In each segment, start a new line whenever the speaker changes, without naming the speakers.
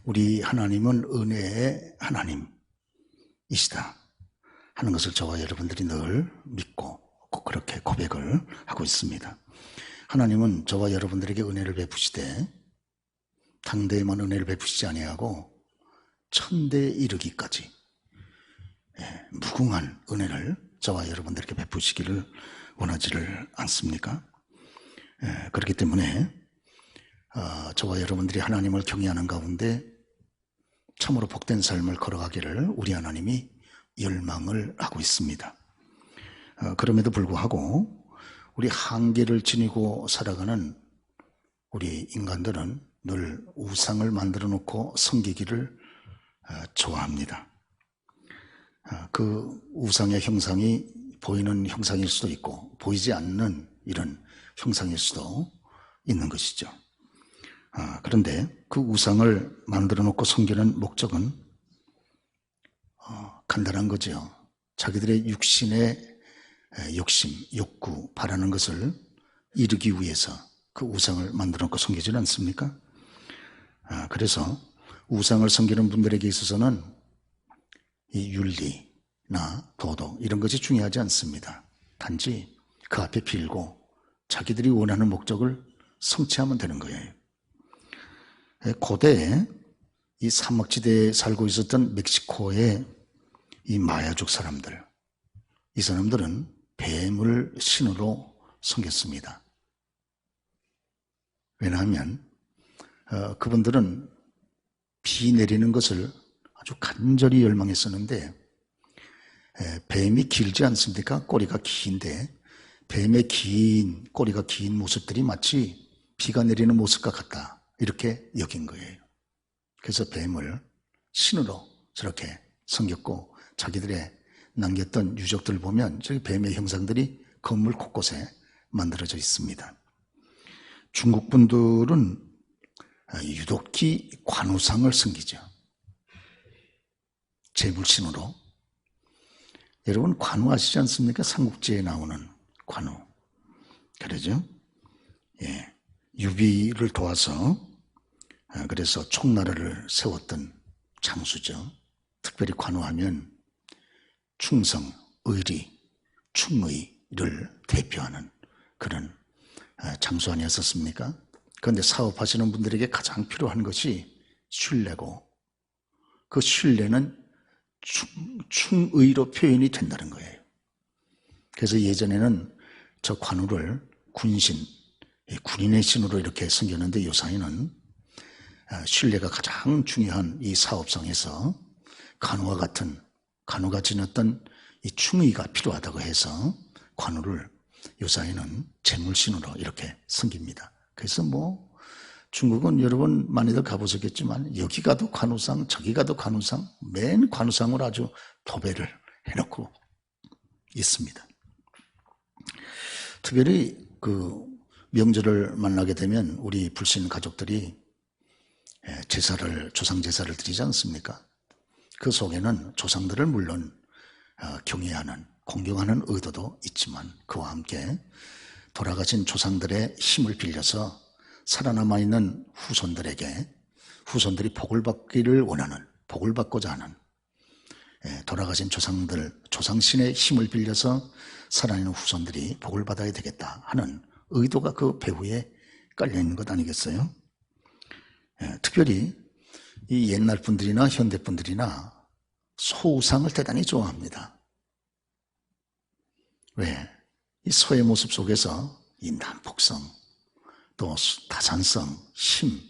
우리 하나님은 은혜의 하나님이시다 하는 것을 저와 여러분들이 늘 믿고 꼭 그렇게 고백을 하고 있습니다. 하나님은 저와 여러분들에게 은혜를 베푸시되 당대에만 은혜를 베푸시지 아니하고 천대에 이르기까지 무궁한 은혜를 저와 여러분들에게 베푸시기를 원하지를 않습니까? 그렇기 때문에 저와 여러분들이 하나님을 경외하는 가운데 참으로 복된 삶을 걸어가기를 우리 하나님이 열망을 하고 있습니다. 그럼에도 불구하고 우리 한계를 지니고 살아가는 우리 인간들은 늘 우상을 만들어 놓고 섬기기를 좋아합니다. 그 우상의 형상이 보이는 형상일 수도 있고 보이지 않는 이런 형상일 수도 있는 것이죠. 그런데 그 우상을 만들어 놓고 섬기는 목적은 간단한 거죠. 자기들의 육신의 욕심, 욕구, 바라는 것을 이루기 위해서 그 우상을 만들어 놓고 섬기지 않습니까? 그래서 우상을 섬기는 분들에게 있어서는 이 윤리나 도덕 이런 것이 중요하지 않습니다. 단지 그 앞에 빌고 자기들이 원하는 목적을 성취하면 되는 거예요. 고대에 이 사막지대에 살고 있었던 멕시코의 이 마야족 사람들, 이 사람들은 뱀을 신으로 섬겼습니다. 왜냐하면 그분들은 비 내리는 것을 아주 간절히 열망했었는데 뱀이 길지 않습니까? 꼬리가 긴데 뱀의 긴 꼬리가 긴 모습들이 마치 비가 내리는 모습과 같다 이렇게 여긴 거예요. 그래서 뱀을 신으로 저렇게 섬겼고 자기들의 남겼던 유적들을 보면 저기 뱀의 형상들이 건물 곳곳에 만들어져 있습니다. 중국 분들은 유독히 관우상을 섬기죠. 재물신으로. 여러분 관우 아시지 않습니까? 삼국지에 나오는 관우. 그러죠? 예. 유비를 도와서 그래서 총나라를 세웠던 장수죠. 특별히 관우하면 충성, 의리, 충의를 대표하는 그런 장수 아니었었습니까? 그런데 사업하시는 분들에게 가장 필요한 것이 신뢰고 그 신뢰는 충의로 표현이 된다는 거예요. 그래서 예전에는 저 관우를 군신, 군인의 신으로 이렇게 섬겼는데 요사이는 신뢰가 가장 중요한 이 사업상에서 관우가 지녔던 이 충의가 필요하다고 해서 관우를 요사이는 재물신으로 이렇게 섬깁니다. 그래서 중국은 여러분 많이들 가보셨겠지만 여기 가도 관우상 저기 가도 관우상 맨 관우상을 아주 도배를 해놓고 있습니다. 특별히 그 명절을 만나게 되면 우리 불신 가족들이 조상 제사를 드리지 않습니까? 그 속에는 조상들을 물론 경외하는 공경하는 의도도 있지만 그와 함께 돌아가신 조상들의 힘을 빌려서 살아남아있는 후손들이 복을 받기를 원하는, 복을 받고자 하는 돌아가신 조상신의 힘을 빌려서 살아있는 후손들이 복을 받아야 되겠다 하는 의도가 그 배후에 깔려있는 것 아니겠어요? 특별히 이 옛날 분들이나 현대 분들이나 소우상을 대단히 좋아합니다. 왜? 이 소의 모습 속에서 이 난폭성, 또 다산성, 힘,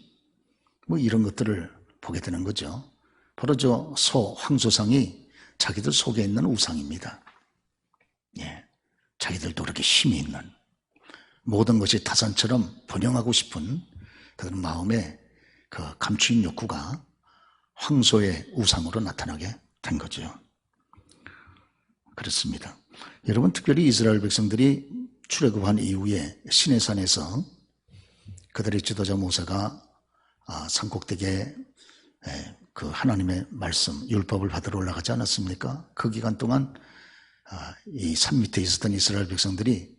이런 것들을 보게 되는 거죠. 바로 저 황소상이 자기들 속에 있는 우상입니다. 예, 자기들도 그렇게 힘이 있는 모든 것이 다산처럼 번영하고 싶은 그런 마음의 그 감추인 욕구가 황소의 우상으로 나타나게 된 거죠. 그렇습니다. 여러분 특별히 이스라엘 백성들이 출애굽한 이후에 시내산에서 그들의 지도자 모세가 산꼭대기에 그 하나님의 말씀, 율법을 받으러 올라가지 않았습니까? 그 기간 동안 이 산 밑에 있었던 이스라엘 백성들이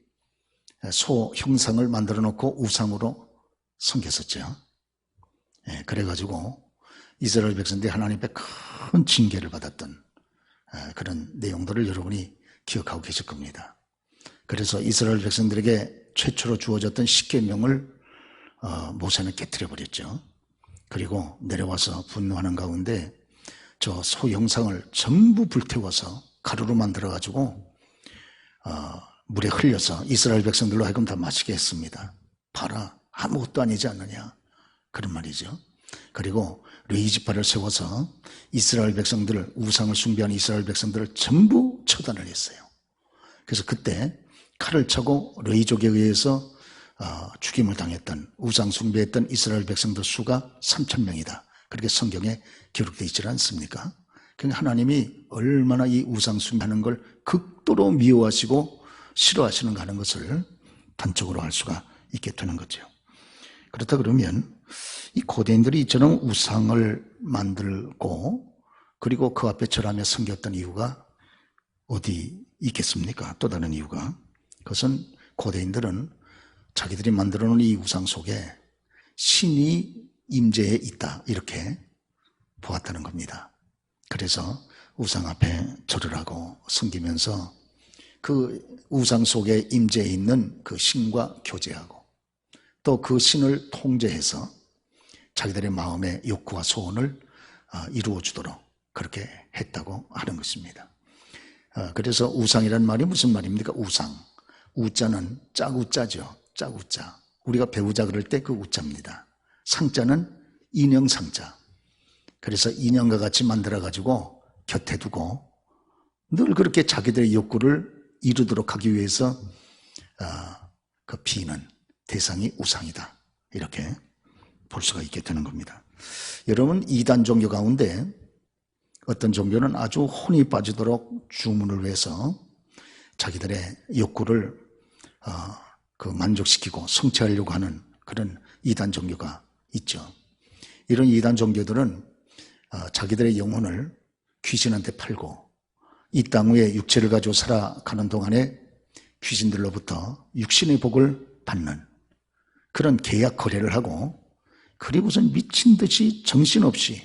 소 형상을 만들어 놓고 우상으로 섬겼었죠. 그래가지고 이스라엘 백성들이 하나님 앞에 큰 징계를 받았던 그런 내용들을 여러분이 기억하고 계실 겁니다. 그래서 이스라엘 백성들에게 최초로 주어졌던 십계명을 모세는 깨트려 버렸죠. 그리고 내려와서 분노하는 가운데 저 소 형상을 전부 불태워서 가루로 만들어 가지고 물에 흘려서 이스라엘 백성들로 하여금 다 마시게 했습니다. 봐라, 아무것도 아니지 않느냐, 그런 말이죠. 그리고 레위지파를 세워서 이스라엘 백성들을, 우상을 숭배하는 이스라엘 백성들을 전부 처단을 했어요. 그래서 그때 칼을 차고 레위족에 의해서 죽임을 당했던, 우상 숭배했던 이스라엘 백성들 수가 3,000명이다. 그렇게 성경에 기록되어 있지 않습니까? 그러니까 하나님이 얼마나 이 우상 숭배하는 걸 극도로 미워하시고 싫어하시는가 하는 것을 단적으로 알 수가 있게 되는 거죠. 그렇다 그러면 이 고대인들이 이처럼 우상을 만들고 그리고 그 앞에 절하며 섬겼던 이유가 어디 있겠습니까? 또 다른 이유가, 그것은 고대인들은 자기들이 만들어 놓은 이 우상 속에 신이 임재해 있다, 이렇게 보았다는 겁니다. 그래서 우상 앞에 절을 하고 섬기면서 그 우상 속에 임재해 있는 그 신과 교제하고 또 그 신을 통제해서 자기들의 마음의 욕구와 소원을 이루어 주도록 그렇게 했다고 하는 것입니다. 그래서 우상이라는 말이 무슨 말입니까? 우상. 우자는 짜구자죠. 짜구자. 우리가 배우자 그럴 때 그 우자입니다. 상자는 인형 상자. 그래서 인형과 같이 만들어가지고 곁에 두고 늘 그렇게 자기들의 욕구를 이루도록 하기 위해서 그 비는 대상이 우상이다, 이렇게 볼 수가 있게 되는 겁니다. 여러분, 이단 종교 가운데 어떤 종교는 아주 혼이 빠지도록 주문을 해서 자기들의 욕구를 만족시키고 성취하려고 하는 그런 이단 종교가 있죠. 이런 이단 종교들은 자기들의 영혼을 귀신한테 팔고 이 땅 위에 육체를 가지고 살아가는 동안에 귀신들로부터 육신의 복을 받는 그런 계약 거래를 하고, 그리고선 미친 듯이 정신없이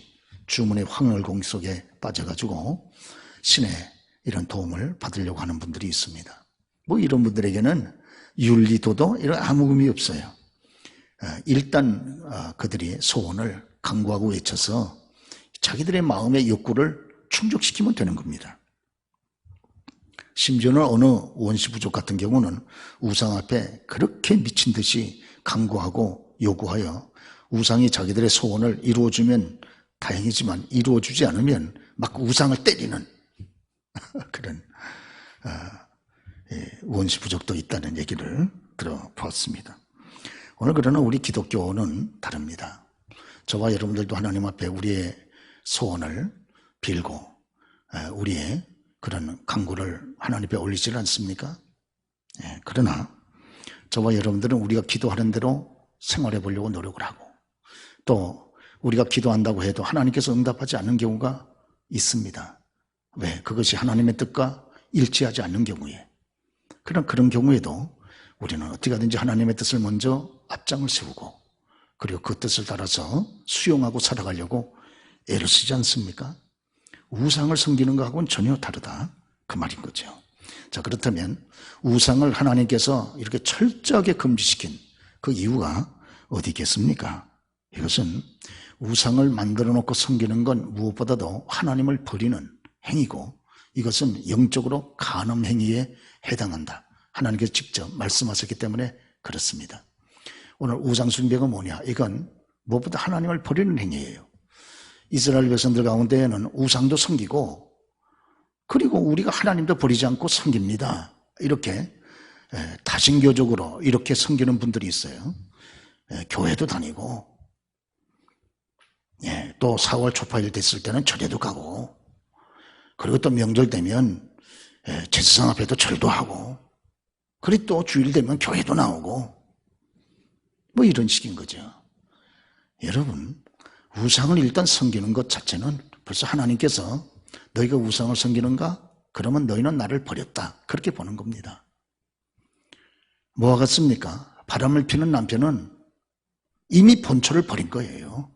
주문의 황홀공 속에 빠져가지고 신의 이런 도움을 받으려고 하는 분들이 있습니다. 뭐 이런 분들에게는 윤리도도 이런 아무 의미 없어요. 일단 그들이 소원을 강구하고 외쳐서 자기들의 마음의 욕구를 충족시키면 되는 겁니다. 심지어는 어느 원시 부족 같은 경우는 우상 앞에 그렇게 미친 듯이 강구하고 요구하여 우상이 자기들의 소원을 이루어주면 다행이지만 이루어주지 않으면 막 우상을 때리는 그런 원시 부족도 있다는 얘기를 들어보았습니다. 오늘 그러나 우리 기독교는 다릅니다. 저와 여러분들도 하나님 앞에 우리의 소원을 빌고 우리의 그런 간구를 하나님 앞에 올리지 않습니까? 그러나 저와 여러분들은 우리가 기도하는 대로 생활해 보려고 노력을 하고, 또 우리가 기도한다고 해도 하나님께서 응답하지 않는 경우가 있습니다. 왜? 그것이 하나님의 뜻과 일치하지 않는 경우에. 그런 경우에도 우리는 어떻게 하든지 하나님의 뜻을 먼저 앞장을 세우고 그리고 그 뜻을 따라서 수용하고 살아가려고 애를 쓰지 않습니까? 우상을 섬기는 것하고는 전혀 다르다, 그 말인 거죠. 자, 그렇다면 우상을 하나님께서 이렇게 철저하게 금지시킨 그 이유가 어디 있겠습니까? 이것은 우상을 만들어 놓고 섬기는 건 무엇보다도 하나님을 버리는 행위고, 이것은 영적으로 간음 행위에 해당한다, 하나님께서 직접 말씀하셨기 때문에 그렇습니다. 오늘 우상 숭배가 뭐냐? 이건 무엇보다 하나님을 버리는 행위예요. 이스라엘 백성들 가운데에는 우상도 섬기고 그리고 우리가 하나님도 버리지 않고 섬깁니다, 이렇게 다신교적으로 이렇게 섬기는 분들이 있어요. 교회도 다니고 또 4월 초파일 됐을 때는 절에도 가고, 그리고 또 명절 되면 제사상 앞에도 절도 하고, 그리고 또 주일 되면 교회도 나오고, 뭐 이런 식인 거죠. 여러분, 우상을 일단 섬기는 것 자체는 벌써 하나님께서 너희가 우상을 섬기는가? 그러면 너희는 나를 버렸다, 그렇게 보는 겁니다. 뭐와 같습니까? 바람을 피는 남편은 이미 본초를 버린 거예요.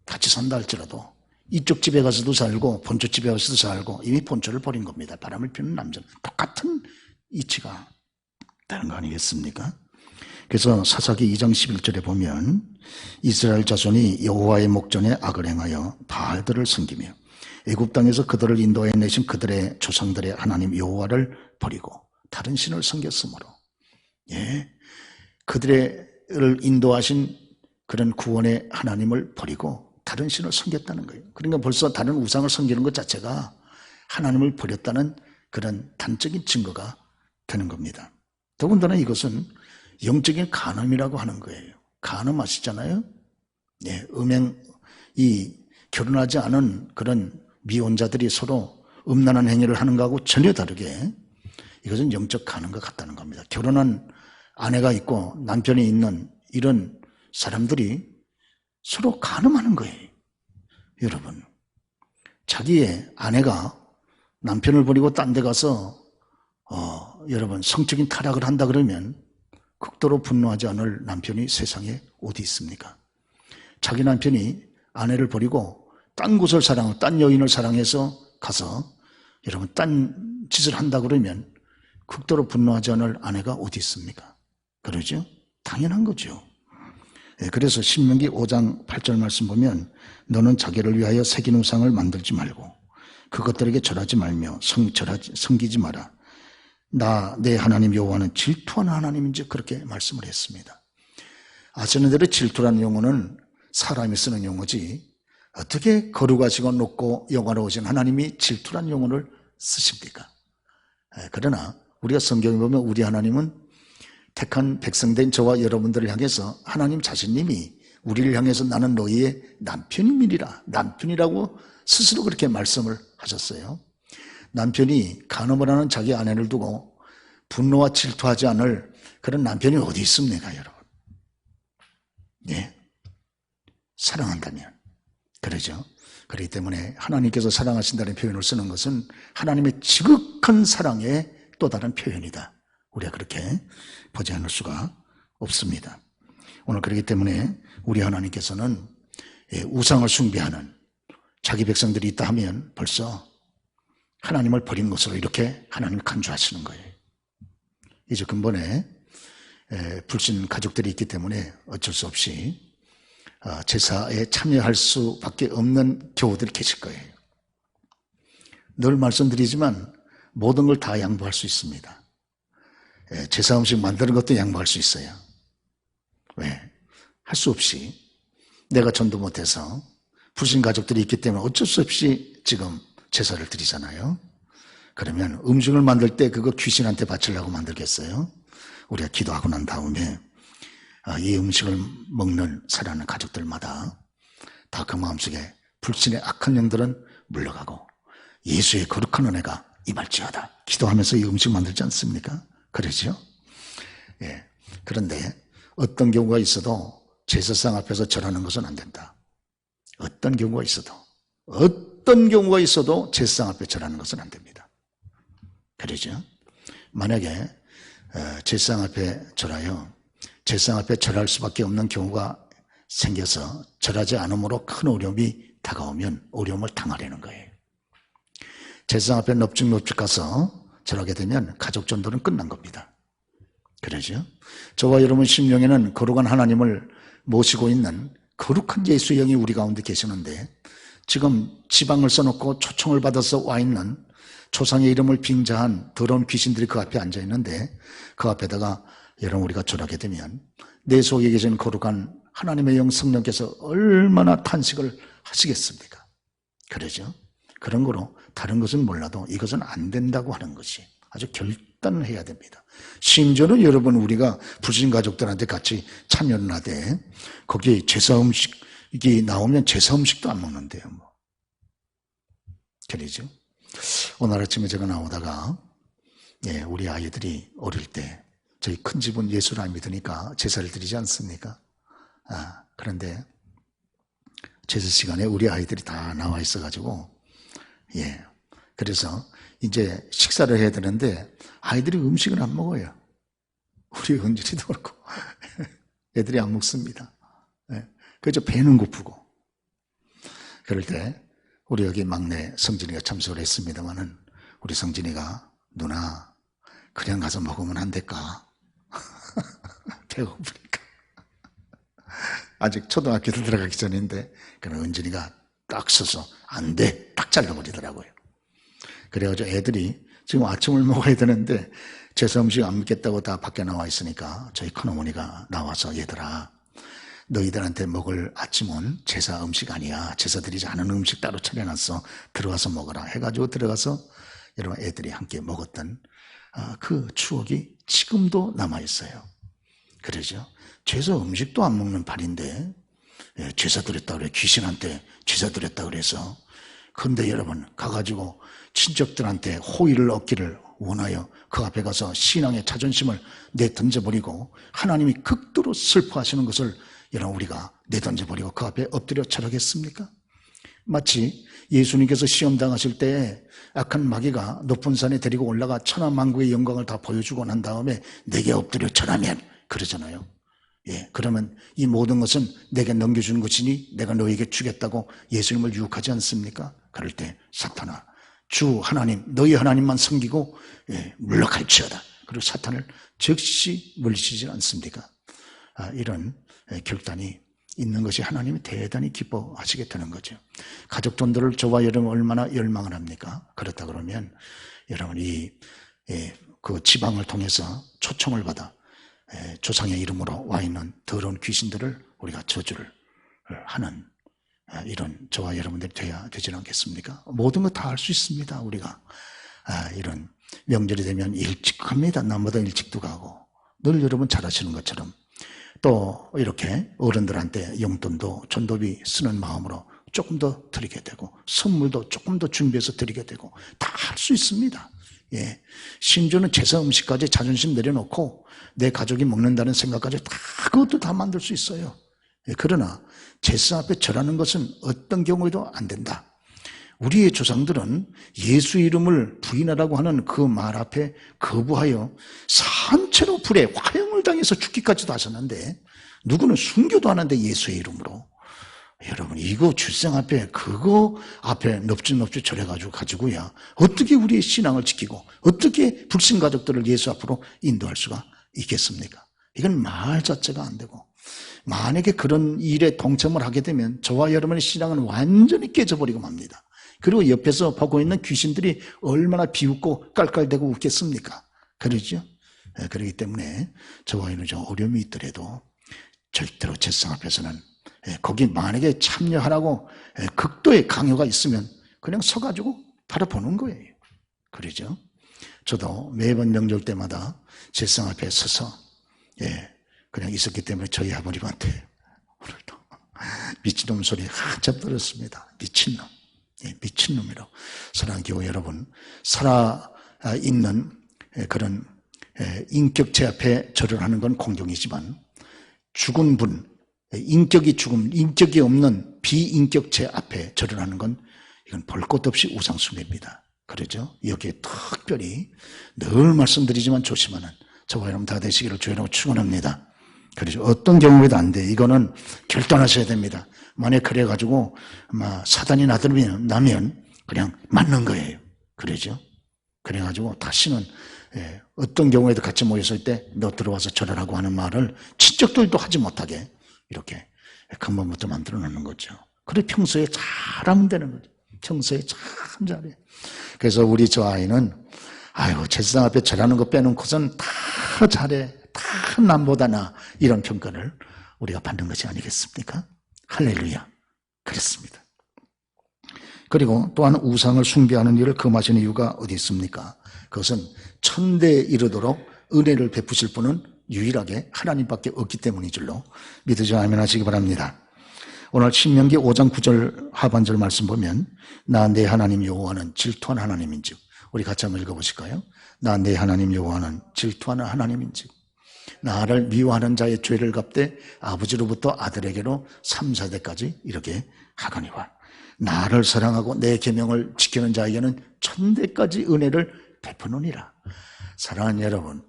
같이 산다 할지라도 이쪽 집에 가서도 살고 본초 집에 가서도 살고 이미 본초를 버린 겁니다. 바람을 피우는 남자는 똑같은 이치가 다른 거 아니겠습니까? 그래서 사사기 2장 11절에 보면 이스라엘 자손이 여호와의 목전에 악을 행하여 바알들을 섬기며 애굽 땅에서 그들을 인도해 내신 그들의 조상들의 하나님 여호와를 버리고 다른 신을 섬겼으므로, 예, 그들을 인도하신 그런 구원의 하나님을 버리고 다른 신을 섬겼다는 거예요. 그러니까 벌써 다른 우상을 섬기는 것 자체가 하나님을 버렸다는 그런 단적인 증거가 되는 겁니다. 더군다나 이것은 영적인 간음이라고 하는 거예요. 간음 아시잖아요? 예, 이 결혼하지 않은 그런 미혼자들이 서로 음란한 행위를 하는 것하고 전혀 다르게 이것은 영적 간음과 같다는 겁니다. 결혼한 아내가 있고 남편이 있는 이런 사람들이 서로 간음하는 거예요. 여러분, 자기의 아내가 남편을 버리고 딴 데 가서 여러분 성적인 타락을 한다 그러면 극도로 분노하지 않을 남편이 세상에 어디 있습니까? 자기 남편이 아내를 버리고 딴 곳을 사랑하고 딴 여인을 사랑해서 가서 여러분 딴 짓을 한다 그러면 극도로 분노하지 않을 아내가 어디 있습니까? 그러죠? 당연한 거죠. 그래서 신명기 5장 8절 말씀 보면 너는 자기를 위하여 새긴 우상을 만들지 말고 그것들에게 절하지 말며 섬기지 마라. 내 하나님 여호와는 질투하는 하나님인지 그렇게 말씀을 했습니다. 아시는 대로 질투라는 용어는 사람이 쓰는 용어지 어떻게 거룩하시고 높고 영화로우신 하나님이 질투라는 용어를 쓰십니까? 그러나 우리가 성경에 보면 우리 하나님은 택한 백성된 저와 여러분들을 향해서 하나님 자신님이 우리를 향해서 나는 너희의 남편이니라, 남편이라고 스스로 그렇게 말씀을 하셨어요. 남편이 간음을 하는 자기 아내를 두고 분노와 질투하지 않을 그런 남편이 어디 있습니까, 여러분? 예, 사랑한다면 그러죠. 그렇기 때문에 하나님께서 사랑하신다는 표현을 쓰는 것은 하나님의 지극한 사랑의 또 다른 표현이다. 우리가 그렇게 보지 않을 수가 없습니다. 오늘 그렇기 때문에 우리 하나님께서는 우상을 숭배하는 자기 백성들이 있다 하면 벌써 하나님을 버린 것으로 이렇게 하나님을 간주하시는 거예요. 이제 근본에 불신 가족들이 있기 때문에 어쩔 수 없이 제사에 참여할 수밖에 없는 교우들이 계실 거예요. 늘 말씀드리지만 모든 걸 다 양보할 수 있습니다. 제사 음식 만드는 것도 양보할 수 있어요. 왜? 할 수 없이 내가 전도 못해서 불신 가족들이 있기 때문에 어쩔 수 없이 지금 제사를 드리잖아요. 그러면 음식을 만들 때 그거 귀신한테 바치려고 만들겠어요? 우리가 기도하고 난 다음에 이 음식을 먹는 사랑하는 가족들마다 다 그 마음속에 불신의 악한 영들은 물러가고 예수의 거룩한 은혜가 임할지어다 기도하면서 이 음식 만들지 않습니까? 그러죠? 예. 그런데 어떤 경우가 있어도 제사상 앞에서 절하는 것은 안 된다. 어떤 경우가 있어도 제사상 앞에 절하는 것은 안 됩니다. 그러죠? 만약에 제사상 앞에 절하여 제사상 앞에 절할 수밖에 없는 경우가 생겨서 절하지 않음으로 큰 어려움이 다가오면 어려움을 당하려는 거예요. 제사상 앞에 넙죽넙죽 가서 절하게 되면 가족 전도는 끝난 겁니다. 그러죠? 저와 여러분 심령에는 거룩한 하나님을 모시고 있는 거룩한 예수의 영이 우리 가운데 계시는데 지금 지방을 써놓고 초청을 받아서 와 있는 조상의 이름을 빙자한 더러운 귀신들이 그 앞에 앉아 있는데 그 앞에다가 여러분 우리가 절하게 되면 내 속에 계신 거룩한 하나님의 영 성령께서 얼마나 탄식을 하시겠습니까? 그러죠? 그런 거로 다른 것은 몰라도 이것은 안 된다고 하는 것이 아주 결단을 해야 됩니다. 심지어는 여러분 우리가 불신 가족들한테 같이 참여를 하되 거기에 제사 음식이 나오면 제사 음식도 안 먹는데요. 뭐. 그러죠? 오늘 아침에 제가 나오다가 우리 아이들이 어릴 때 저희 큰 집은 예수를 안 믿으니까 제사를 드리지 않습니까? 그런데 제사 시간에 우리 아이들이 다 나와 있어가지고 그래서 이제 식사를 해야 되는데 아이들이 음식을 안 먹어요. 우리 은진이도 그렇고 애들이 안 먹습니다. 그래서 배는 고프고 그럴 때 우리 여기 막내 성진이가 참석을 했습니다마는 우리 성진이가 누나 그냥 가서 먹으면 안 될까? 배고프니까. 아직 초등학교도 들어가기 전인데 그런 은진이가 딱 서서 안 돼. 딱 잘라버리더라고요. 그래가지고 애들이 지금 아침을 먹어야 되는데 제사 음식 안 먹겠다고 다 밖에 나와 있으니까 저희 큰어머니가 나와서 얘들아 너희들한테 먹을 아침은 제사 음식 아니야. 제사 드리지 않은 음식 따로 차려놨어. 들어가서 먹어라 해가지고 들어가서 여러분 애들이 함께 먹었던 그 추억이 지금도 남아있어요. 그러죠. 제사 음식도 안 먹는 팔인데 제사 드렸다 그래. 귀신한테 제사 드렸다 그래서. 그런데 여러분 가가지고 친척들한테 호의를 얻기를 원하여 그 앞에 가서 신앙의 자존심을 내던져버리고 하나님이 극도로 슬퍼하시는 것을 여러분 우리가 내던져버리고 그 앞에 엎드려 절하겠습니까? 마치 예수님께서 시험 당하실 때 악한 마귀가 높은 산에 데리고 올라가 천하만국의 영광을 다 보여주고 난 다음에 내게 엎드려 절하면 그러잖아요. 예, 그러면 이 모든 것은 내게 넘겨주는 것이니 내가 너에게 주겠다고 예수님을 유혹하지 않습니까? 그럴 때 사탄아 주 하나님 너희 하나님만 섬기고 물러갈지어다. 그리고 사탄을 즉시 물리치지 않습니까? 이런 결단이 있는 것이 하나님이 대단히 기뻐하시게 되는 거죠. 가족들을 저와 여러분 얼마나 열망을 합니까? 그렇다 그러면 여러분이 그 지방을 통해서 초청을 받아 조상의 이름으로 와 있는 더러운 귀신들을 우리가 저주를 하는 이런 저와 여러분들이 돼야 되지 않겠습니까? 모든 거 다 할 수 있습니다. 우리가 이런 명절이 되면 일찍 갑니다. 남보다 일찍도 가고 늘 여러분 잘 아시는 것처럼 또 이렇게 어른들한테 용돈도 전도비 쓰는 마음으로 조금 더 드리게 되고 선물도 조금 더 준비해서 드리게 되고 다 할 수 있습니다. 예, 심지어는 제사 음식까지 자존심 내려놓고 내 가족이 먹는다는 생각까지 다 그것도 다 만들 수 있어요. 예, 그러나 제사 앞에 절하는 것은 어떤 경우에도 안 된다. 우리의 조상들은 예수 이름을 부인하라고 하는 그 말 앞에 거부하여 산채로 불에 화형을 당해서 죽기까지도 하셨는데 누구는 순교도 하는데 예수의 이름으로. 여러분 이거 출생 앞에 그거 앞에 넙죽넙죽 절해가지고 가지고야 어떻게 우리의 신앙을 지키고 어떻게 불신 가족들을 예수 앞으로 인도할 수가 있겠습니까? 이건 말 자체가 안 되고 만약에 그런 일에 동참을 하게 되면 저와 여러분의 신앙은 완전히 깨져버리고 맙니다. 그리고 옆에서 보고 있는 귀신들이 얼마나 비웃고 깔깔대고 웃겠습니까? 그러죠? 그렇기 때문에 저와 여러분이 좀 어려움이 있더라도 절대로 제사 앞에서는 거기 만약에 참여하라고 극도의 강요가 있으면 그냥 서가지고 바라보는 거예요. 그러죠? 저도 매번 명절 때마다 제사 앞에 서서 그냥 있었기 때문에 저희 아버님한테 오늘도 미친놈 소리 한참 들었습니다. 미친놈. 미친놈이라고. 사랑하는 교회 여러분, 살아있는 그런 인격체 앞에 절을 하는 건 공경이지만 죽은 분, 인격이 없는 비인격체 앞에 절을 하는 건 이건 볼 것 없이 우상숭배입니다. 그러죠? 여기에 특별히 늘 말씀드리지만 조심하는 저와 여러분 다 되시기를 주의라고 축원합니다. 그렇죠. 어떤 경우에도 안 돼. 이거는 결단하셔야 됩니다. 만약 그래가지고 사단이 나면 그냥 맞는 거예요. 그러죠. 그래가지고 다시는 어떤 경우에도 같이 모였을 때 너 들어와서 절하라고 하는 말을 친척들도 하지 못하게 이렇게 근본부터 만들어 놓는 거죠. 그래 평소에 잘하면 되는 거죠. 평소에 참 잘해. 그래서 우리 저 아이는 제사장 앞에 절하는 거 빼놓고선 다 잘해. 다 남보다 나. 이런 평가를 우리가 받는 것이 아니겠습니까? 할렐루야. 그렇습니다. 그리고 또한 우상을 숭배하는 일을 금하시는 이유가 어디 있습니까? 그것은 천대에 이르도록 은혜를 베푸실 분은 유일하게 하나님밖에 없기 때문인 줄로 믿으시고 아멘 하시기 바랍니다. 오늘 신명기 5장 9절 하반절 말씀 보면 나 내 하나님 여호와는 질투하는 하나님인즉, 우리 같이 한번 읽어보실까요? 나 내 하나님 여호와는 질투하는 하나님인즉 나를 미워하는 자의 죄를 갚되 아버지로부터 아들에게로 3, 4대까지 이렇게 하거니와 나를 사랑하고 내 계명을 지키는 자에게는 천대까지 은혜를 베푸노니라. 사랑하는 여러분,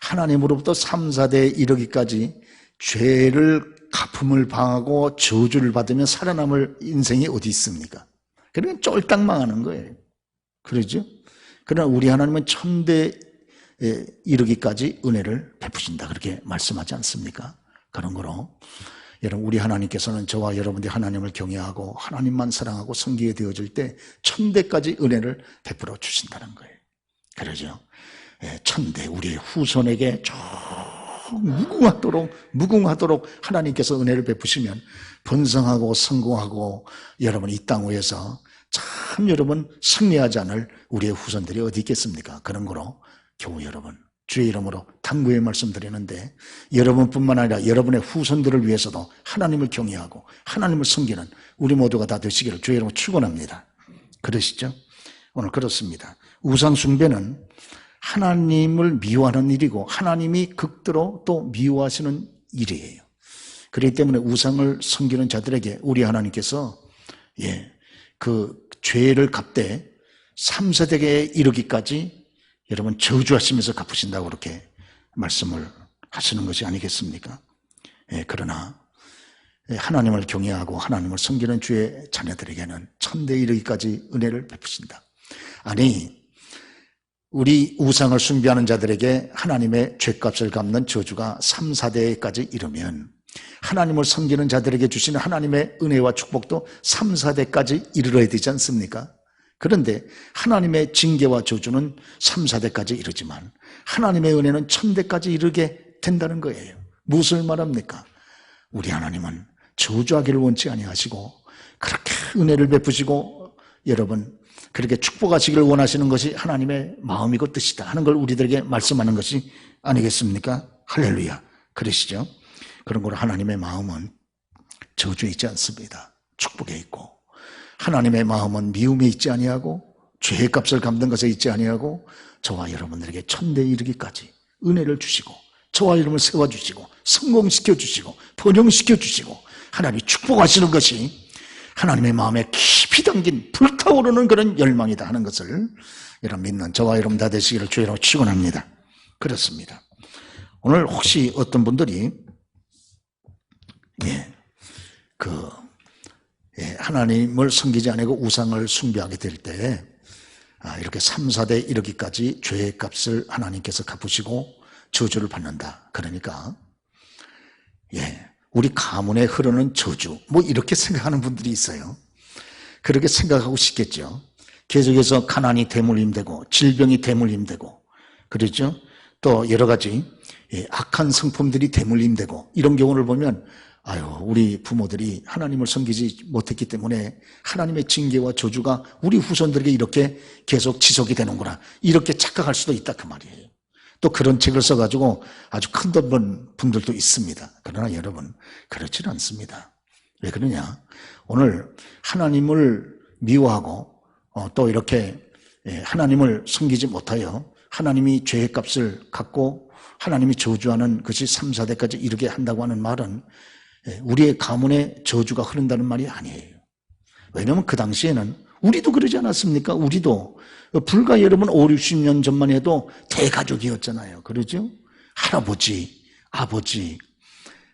하나님으로부터 3, 4대에 이르기까지 죄를 가품을 당하고 저주를 받으면 살아남을 인생이 어디 있습니까? 그러면 쫄딱 망하는 거예요. 그러죠? 그러나 우리 하나님은 천대에 이르기까지 은혜를 베푸신다, 그렇게 말씀하지 않습니까? 그런 거로 여러분, 우리 하나님께서는 저와 여러분들이 하나님을 경외하고 하나님만 사랑하고 섬기게 되어질 때 천대까지 은혜를 베풀어 주신다는 거예요. 그러죠? 천대, 우리의 후손에게 쭉 무궁하도록 하나님께서 은혜를 베푸시면 번성하고 성공하고 여러분 이 땅 위에서 참 여러분 승리하지 않을 우리의 후손들이 어디 있겠습니까? 그런 거로 교우 여러분, 주의 이름으로 당부의 말씀드리는데 여러분뿐만 아니라 여러분의 후손들을 위해서도 하나님을 경외하고 하나님을 섬기는 우리 모두가 다 되시기를 주의 이름으로 축원합니다. 그러시죠? 오늘 그렇습니다. 우상 숭배는 하나님을 미워하는 일이고 하나님이 극도로 또 미워하시는 일이에요. 그렇기 때문에 우상을 섬기는 자들에게 우리 하나님께서 그 죄를 갚되 3세대에 이르기까지 여러분 저주하시면서 갚으신다고 그렇게 말씀을 하시는 것이 아니겠습니까? 그러나 하나님을 경외하고 하나님을 섬기는 주의 자녀들에게는 천대에 이르기까지 은혜를 베푸신다. 아니, 우리 우상을 숭배하는 자들에게 하나님의 죄값을 갚는 저주가 3, 4대까지 이르면 하나님을 섬기는 자들에게 주시는 하나님의 은혜와 축복도 3, 4대까지 이르러야 되지 않습니까? 그런데 하나님의 징계와 저주는 3, 4대까지 이르지만 하나님의 은혜는 1000대까지 이르게 된다는 거예요. 무엇을 말합니까? 우리 하나님은 저주하기를 원치 아니하시고 그렇게 은혜를 베푸시고 여러분 그렇게 축복하시기를 원하시는 것이 하나님의 마음이고 뜻이다 하는 걸 우리들에게 말씀하는 것이 아니겠습니까? 할렐루야. 그러시죠? 그런 걸 하나님의 마음은 저주에 있지 않습니다. 축복에 있고 하나님의 마음은 미움에 있지 아니하고 죄의 값을 갚는 것에 있지 아니하고 저와 여러분들에게 천대에 이르기까지 은혜를 주시고 저와 여러분을 세워주시고 성공시켜주시고 번영시켜주시고 하나님이 축복하시는 것이 하나님의 마음에 깊이 담긴 불타오르는 그런 열망이다 하는 것을 여러분 믿는 저와 여러분 다 되시기를 주의 이름으로 축원합니다. 그렇습니다. 오늘 혹시 어떤 분들이 하나님을 섬기지 않고 우상을 숭배하게 될 때 이렇게 3, 4대 이르기까지 죄의 값을 하나님께서 갚으시고 저주를 받는다. 그러니까 우리 가문에 흐르는 저주 뭐 이렇게 생각하는 분들이 있어요. 그렇게 생각하고 싶겠죠. 계속해서 가난이 대물림되고 질병이 대물림되고 그렇죠. 또 여러 가지 악한 성품들이 대물림되고 이런 경우를 보면 우리 부모들이 하나님을 섬기지 못했기 때문에 하나님의 징계와 저주가 우리 후손들에게 이렇게 계속 지속이 되는구나 이렇게 착각할 수도 있다 그 말이에요. 또 그런 책을 써가지고 아주 큰 돈 번 분들도 있습니다. 그러나 여러분 그렇지는 않습니다. 왜 그러냐? 오늘 하나님을 미워하고 또 이렇게 하나님을 섬기지 못하여 하나님이 죄의 값을 갖고 하나님이 저주하는 것이 3, 4대까지 이르게 한다고 하는 말은 우리의 가문에 저주가 흐른다는 말이 아니에요. 왜냐하면 그 당시에는 우리도 그러지 않았습니까? 우리도 불과 여러분 5, 60년 전만 해도 대가족이었잖아요. 그러죠? 할아버지, 아버지,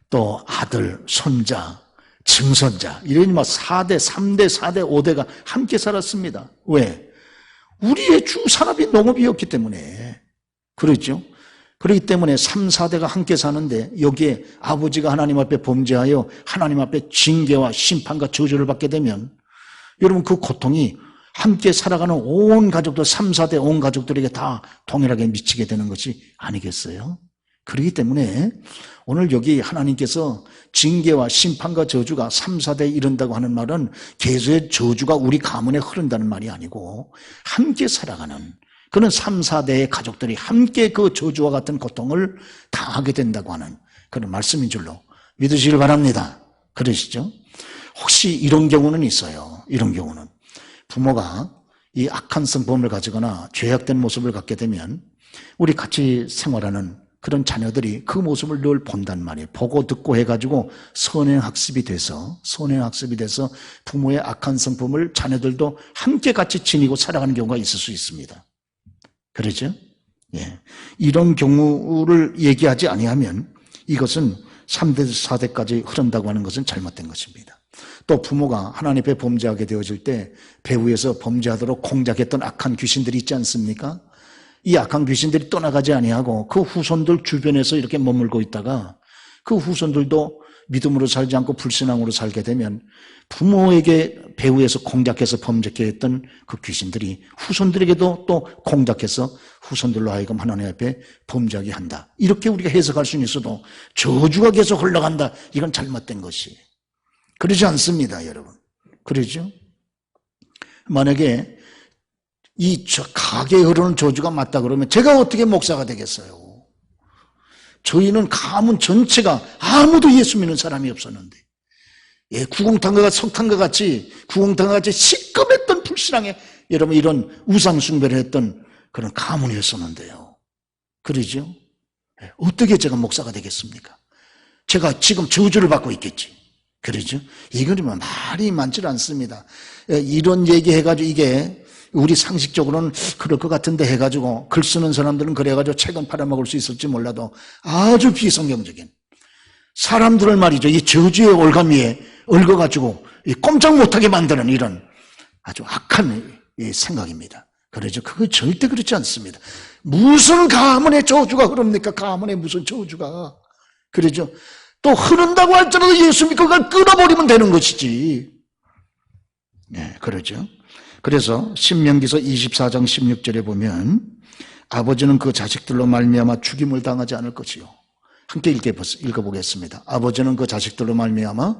또 아들, 손자, 증손자 이러니 막 4대, 3대, 4대, 5대가 함께 살았습니다. 왜? 우리의 주 산업이 농업이었기 때문에 그렇죠? 그렇기 때문에 3, 4대가 함께 사는데 여기에 아버지가 하나님 앞에 범죄하여 하나님 앞에 징계와 심판과 저주를 받게 되면 여러분 그 고통이 함께 살아가는 온 가족들 3, 4대 온 가족들에게 다 동일하게 미치게 되는 것이 아니겠어요? 그렇기 때문에 오늘 여기 하나님께서 징계와 심판과 저주가 3, 4대에 이른다고 하는 말은 계속의 저주가 우리 가문에 흐른다는 말이 아니고 함께 살아가는 그는 3, 4대의 가족들이 함께 그 저주와 같은 고통을 당하게 된다고 하는 그런 말씀인 줄로 믿으시길 바랍니다. 그러시죠? 혹시 이런 경우는 있어요. 이런 경우는 부모가 이 악한 성품을 가지거나 죄악된 모습을 갖게 되면 우리 같이 생활하는 그런 자녀들이 그 모습을 늘 본단 말이에요. 보고 듣고 해가지고 선행학습이 돼서 부모의 악한 성품을 자녀들도 함께 같이 지니고 살아가는 경우가 있을 수 있습니다. 그렇죠? 이런 경우를 얘기하지 아니하면 이것은 3대, 4대까지 흐른다고 하는 것은 잘못된 것입니다. 또 부모가 하나님 앞에 범죄하게 되어질 때 배후에서 범죄하도록 공작했던 악한 귀신들이 있지 않습니까? 이 악한 귀신들이 떠나가지 아니하고 그 후손들 주변에서 이렇게 머물고 있다가 그 후손들도 믿음으로 살지 않고 불신앙으로 살게 되면 부모에게 배후에서 공작해서 범죄케 했던 그 귀신들이 후손들에게도 또 공작해서 후손들로 하여금 하나님 앞에 범죄하게 한다. 이렇게 우리가 해석할 수는 있어도 저주가 계속 흘러간다. 이건 잘못된 것이. 그러지 않습니다, 여러분. 그러죠? 만약에 이 가게에 흐르는 저주가 맞다 그러면 제가 어떻게 목사가 되겠어요? 저희는 가문 전체가 아무도 예수 믿는 사람이 없었는데, 예, 구공탕과 석탕과 같이 시꺼맸던 불신앙에 여러분 이런 우상 숭배를 했던 그런 가문이었었는데요. 그러죠? 예, 어떻게 제가 목사가 되겠습니까? 제가 지금 저주를 받고 있겠지. 그러죠? 이건 말이 많지 않습니다. 예, 이런 얘기해가지고 이게 우리 상식적으로는 그럴 것 같은데 해가지고 글 쓰는 사람들은 그래가지고 책은 팔아먹을 수 있을지 몰라도 아주 비성경적인 사람들을 말이죠. 이 저주의 올가미에 얽어가지고 꼼짝 못하게 만드는 이런 아주 악한 생각입니다. 그러죠. 그거 절대 그렇지 않습니다. 무슨 가문의 저주가 흐릅니까? 가문의 무슨 저주가. 그러죠. 또 흐른다고 할지라도 예수 믿고 그걸 끊어버리면 되는 것이지. 네, 그러죠. 그래서 신명기서 24장 16절에 보면 아버지는 그 자식들로 말미암아 죽임을 당하지 않을 것이요. 함께 읽어보겠습니다. 아버지는 그 자식들로 말미암아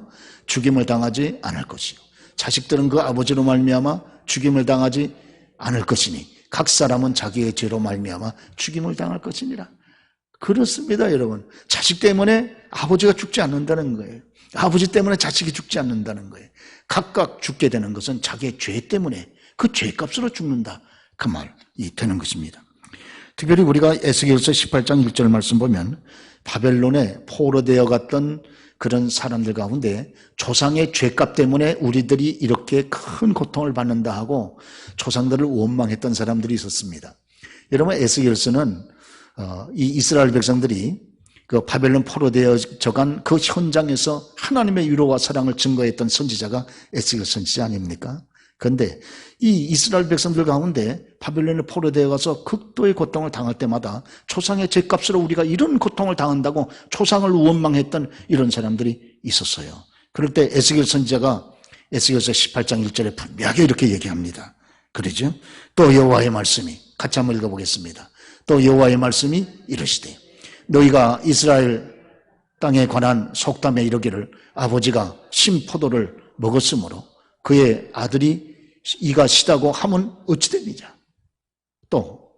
죽임을 당하지 않을 것이요. 자식들은 그 아버지로 말미암아 죽임을 당하지 않을 것이니 각 사람은 자기의 죄로 말미암아 죽임을 당할 것이니라. 그렇습니다, 여러분. 자식 때문에 아버지가 죽지 않는다는 거예요. 아버지 때문에 자식이 죽지 않는다는 거예요. 각각 죽게 되는 것은 자기의 죄 때문에 그 죄값으로 죽는다. 그 말이 되는 것입니다. 특별히 우리가 에스겔서 18장 1절 말씀 보면 바벨론에 포로되어 갔던 그런 사람들 가운데 조상의 죄값 때문에 우리들이 이렇게 큰 고통을 받는다 하고 조상들을 원망했던 사람들이 있었습니다. 여러분, 에스겔서는 이 이스라엘 백성들이 그 바벨론 포로되어져 간 그 현장에서 하나님의 위로와 사랑을 증거했던 선지자가 에스겔 선지자 아닙니까? 그런데 이 이스라엘 백성들 가운데 바벨론에 포로되어 가서 극도의 고통을 당할 때마다 조상의 죄값으로 우리가 이런 고통을 당한다고 조상을 원망했던 이런 사람들이 있었어요. 그럴 때 에스겔 선지자가 에스겔서 18장 1절에 분명하게 이렇게 얘기합니다. 그러죠? 또 여호와의 말씀이, 같이 한번 읽어보겠습니다. 또 여호와의 말씀이 이르시되 너희가 이스라엘 땅에 관한 속담에 이르기를 아버지가 신포도를 먹었으므로 그의 아들이 이가 시다고 하면 어찌 됩니까? 또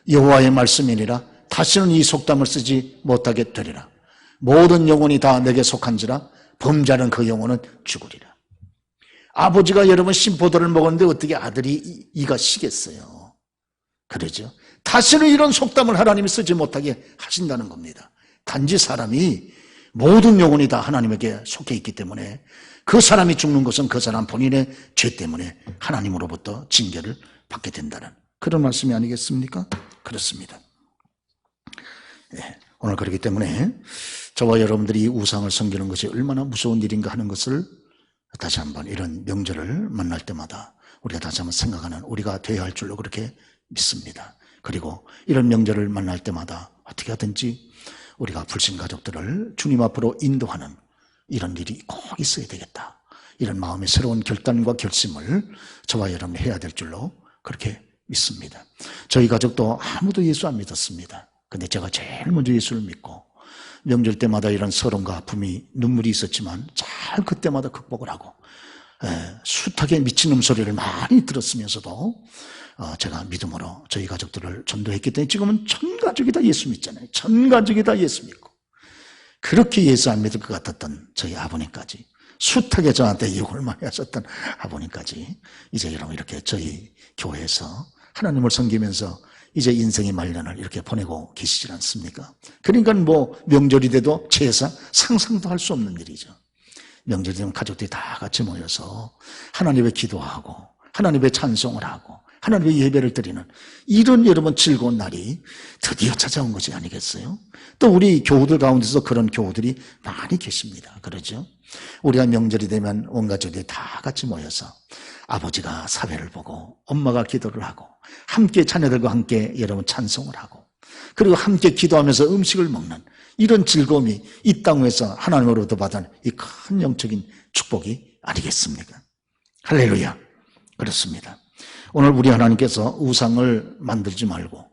여호와의 말씀이니라 다시는 이 속담을 쓰지 못하게 되리라. 모든 영혼이 다 내게 속한지라 범죄하는 그 영혼은 죽으리라. 아버지가 여러분 신포도를 먹었는데 어떻게 아들이 이가 시겠어요? 그러죠. 다시는 이런 속담을 하나님이 쓰지 못하게 하신다는 겁니다. 단지 사람이 모든 영혼이 다 하나님에게 속해 있기 때문에 그 사람이 죽는 것은 그 사람 본인의 죄 때문에 하나님으로부터 징계를 받게 된다는 그런 말씀이 아니겠습니까? 그렇습니다. 네, 오늘 그렇기 때문에 저와 여러분들이 이 우상을 섬기는 것이 얼마나 무서운 일인가 하는 것을 다시 한번 이런 명절을 만날 때마다 우리가 다시 한번 생각하는 우리가 되어야 할 줄로 그렇게 믿습니다. 그리고 이런 명절을 만날 때마다 어떻게 하든지 우리가 불신 가족들을 주님 앞으로 인도하는 이런 일이 꼭 있어야 되겠다. 이런 마음의 새로운 결단과 결심을 저와 여러분이 해야 될 줄로 그렇게 믿습니다. 저희 가족도 아무도 예수 안 믿었습니다. 근데 제가 제일 먼저 예수를 믿고 명절 때마다 이런 서름과 아픔이 눈물이 있었지만 잘 그때마다 극복을 하고 숱하게 미친놈 소리를 많이 들었으면서도 제가 믿음으로 저희 가족들을 전도했기 때문에 지금은 전 가족이 다 예수 믿잖아요. 전 가족이 다 예수 믿고 그렇게 예수 안 믿을 것 같았던 저희 아버님까지 숱하게 저한테 욕을 많이 하셨던 아버님까지 이제 여러분 이렇게 저희 교회에서 하나님을 섬기면서 이제 인생의 말년을 이렇게 보내고 계시지 않습니까? 그러니까 뭐 명절이 돼도 제사 상상도 할 수 없는 일이죠. 명절이 되면 가족들이 다 같이 모여서 하나님의 기도하고 하나님의 찬송을 하고 하나님의 예배를 드리는 이런 여러분 즐거운 날이 드디어 찾아온 것이 아니겠어요? 또 우리 교우들 가운데서 그런 교우들이 많이 계십니다. 그러죠? 우리가 명절이 되면 온 가족이 다 같이 모여서 아버지가 사회를 보고 엄마가 기도를 하고 함께 자녀들과 함께 여러분 찬송을 하고 그리고 함께 기도하면서 음식을 먹는 이런 즐거움이 이 땅에서 하나님으로부터 받은 이 큰 영적인 축복이 아니겠습니까? 할렐루야. 그렇습니다. 오늘 우리 하나님께서 우상을 만들지 말고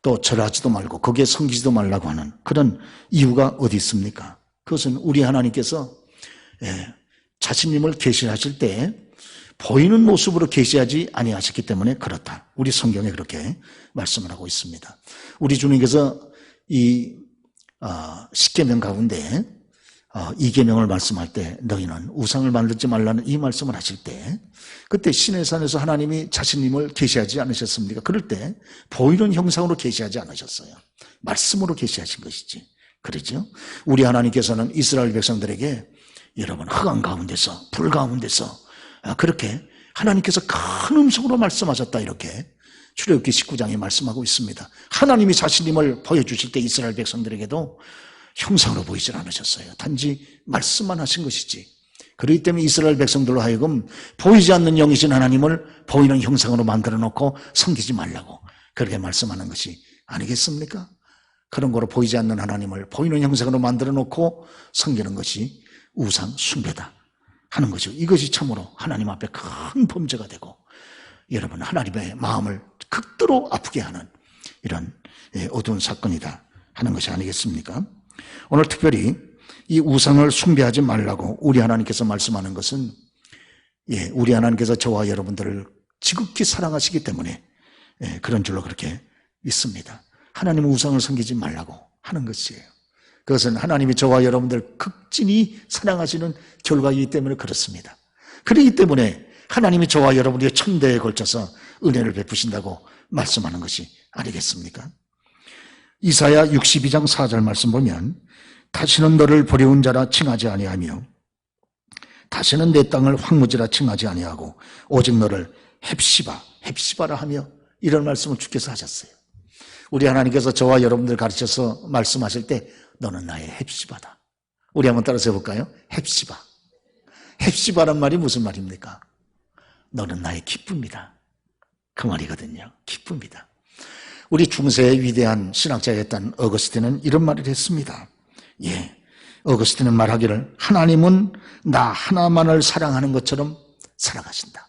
또 절하지도 말고 거기에 섬기지도 말라고 하는 그런 이유가 어디 있습니까? 그것은 우리 하나님께서 자신님을 계시하실 때 보이는 모습으로 계시하지 아니하셨기 때문에 그렇다. 우리 성경에 그렇게 말씀을 하고 있습니다. 우리 주님께서 이 10계명 가운데 2계명을 말씀할 때 너희는 우상을 만들지 말라는 이 말씀을 하실 때 그때 시내산에서 하나님이 자신님을 계시하지 않으셨습니까? 그럴 때 보이는 형상으로 계시하지 않으셨어요. 말씀으로 계시하신 것이지. 그러죠? 우리 하나님께서는 이스라엘 백성들에게 여러분 흑암 가운데서 불 가운데서 그렇게 하나님께서 큰 음성으로 말씀하셨다 이렇게 출애굽기 19장에 말씀하고 있습니다. 하나님이 자신님을 보여주실 때 이스라엘 백성들에게도 형상으로 보이질 않으셨어요. 단지 말씀만 하신 것이지. 그렇기 때문에 이스라엘 백성들로 하여금 보이지 않는 영이신 하나님을 보이는 형상으로 만들어 놓고 섬기지 말라고 그렇게 말씀하는 것이 아니겠습니까? 그런 거로 보이지 않는 하나님을 보이는 형상으로 만들어 놓고 섬기는 것이 우상 숭배다 하는 거죠. 이것이 참으로 하나님 앞에 큰 범죄가 되고 여러분 하나님의 마음을 극도로 아프게 하는 이런 어두운 사건이다 하는 것이 아니겠습니까? 오늘 특별히 이 우상을 숭배하지 말라고 우리 하나님께서 말씀하는 것은 우리 하나님께서 저와 여러분들을 지극히 사랑하시기 때문에 그런 줄로 그렇게 믿습니다. 하나님은 우상을 섬기지 말라고 하는 것이에요. 그것은 하나님이 저와 여러분들 극진히 사랑하시는 결과이기 때문에 그렇습니다. 그렇기 때문에 하나님이 저와 여러분에게 천대에 걸쳐서 은혜를 베푸신다고 말씀하는 것이 아니겠습니까? 이사야 62장 4절 말씀 보면 다시는 너를 버려온 자라 칭하지 아니하며 다시는 내 땅을 황무지라 칭하지 아니하고 오직 너를 헵시바라 하며 이런 말씀을 주께서 하셨어요. 우리 하나님께서 저와 여러분들 가르쳐서 말씀하실 때 너는 나의 헵시바다. 우리 한번 따라서 해볼까요? 헵시바. 헵시바란 말이 무슨 말입니까? 너는 나의 기쁨이다. 그 말이거든요. 기쁨이다. 우리 중세의 위대한 신학자였던 어거스틴은 이런 말을 했습니다. 어거스틴은 말하기를 하나님은 나 하나만을 사랑하는 것처럼 사랑하신다.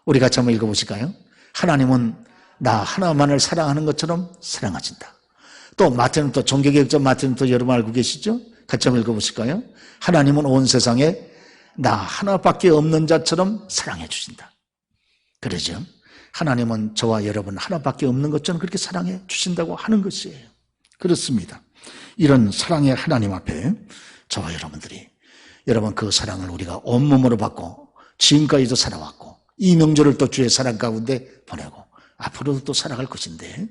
우리 같이 한번 읽어보실까요? 하나님은 나 하나만을 사랑하는 것처럼 사랑하신다. 또 마태는 또 종교개혁자 마태는 또 여러분 알고 계시죠? 같이 한번 읽어보실까요? 하나님은 온 세상에 나 하나밖에 없는 자처럼 사랑해 주신다. 그러죠? 하나님은 저와 여러분 하나밖에 없는 것처럼 그렇게 사랑해 주신다고 하는 것이에요. 그렇습니다. 이런 사랑의 하나님 앞에 저와 여러분들이 여러분 그 사랑을 우리가 온몸으로 받고 지금까지도 살아왔고 이 명절을 또 주의 사랑 가운데 보내고 앞으로도 또 살아갈 것인데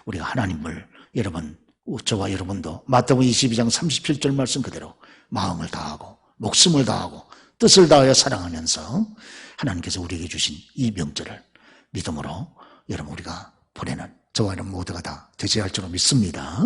우리가 하나님을 여러분 저와 여러분도 마태복음 22장 37절 말씀 그대로 마음을 다하고 목숨을 다하고 뜻을 다하여 사랑하면서 하나님께서 우리에게 주신 이 명절을 믿음으로 여러분 우리가 보내는 저와 여러분 모두가 다 되셔야 할 줄로 믿습니다.